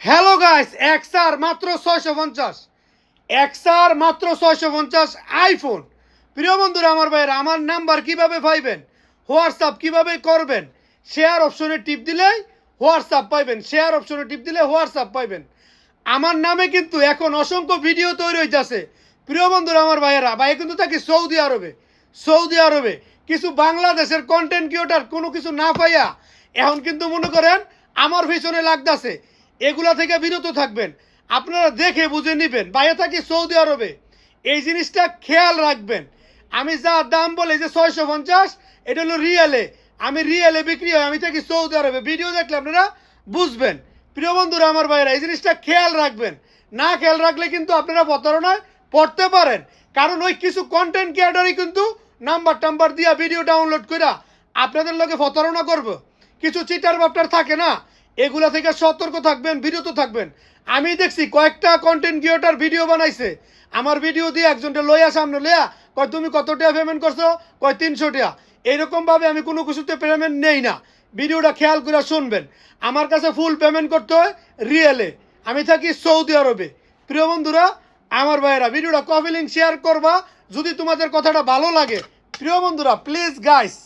Hello guys, XR মাত্র 650, XR মাত্র 650 iPhone. প্রিয় বন্ধুরা, আমার ভাইয়েরা, আমার নাম্বার কিভাবে পাইবেন, হোয়াটসঅ্যাপ কিভাবে করবেন, শেয়ার অপশনে টিপ দিলেই হোয়াটসঅ্যাপ পাইবেন, শেয়ার অপশনে টিপ দিলে হোয়াটসঅ্যাপ পাইবেন। আমার নামে কিন্তু এখন অসংখ্য ভিডিও তৈরি হইতেছে। প্রিয় বন্ধুরা, আমার ভাইয়েরা, ভাই কিন্তু থাকি সৌদি আরবে। সৌদি আরবে কিছু বাংলাদেশের কন্টেন্ট ক্রিয়েটার কোনো কিছু না পাইয়া এখন কিন্তু মনে করেন আমার পিছনে লাগতেছে। এগুলা থেকে বিরত থাকবেন, আপনারা দেখে বুঝে নেবেন। বাইরে থাকি সৌদি আরবে, এই জিনিসটা খেয়াল রাখবেন। আমি যা দাম বলে যে 650, এটা হলো রিয়েলে। আমি রিয়েলে বিক্রি হয়, আমি থাকি সৌদি আরবে। ভিডিও দেখলে আপনারা বুঝবেন। প্রিয় বন্ধুরা, আমার ভাইয়েরা, এই জিনিসটা খেয়াল রাখবেন। না খেয়াল রাখলে কিন্তু আপনারা প্রতারণায় পড়তে পারেন। কারণ ওই কিছু কন্টেন্ট ক্রিয়েটারই কিন্তু নাম্বার টাম্বার দিয়া ভিডিও ডাউনলোড করে আপনাদের লগে প্রতারণা করবো। কিছু চিটার বাপটার থাকে না, এগুলা থেকে সতর্ক থাকবেন, বিরত থাকবেন। আমি দেখছি কয়েকটা কন্টেন্ট ক্রিয়েটর ভিডিও বানাইছে, আমার ভিডিও দিয়ে একজনটা লইয়া সামনে লইয়া কয় তুমি কত টাকা পেমেন্ট করছো, কয় 300 টাকা। এইরকমভাবে আমি কোনো কিছুতে পেমেন্ট নেই না। ভিডিওটা খেয়াল করে শুনবেন। আমার কাছে ফুল পেমেন্ট করতে হয় রিয়েলে। আমি থাকি সৌদি আরবে। প্রিয় বন্ধুরা, আমার ভাইয়েরা, ভিডিওটা কপি লিঙ্ক শেয়ার করবা যদি তোমাদের কথাটা ভালো লাগে। প্রিয় বন্ধুরা, প্লিজ গাইস,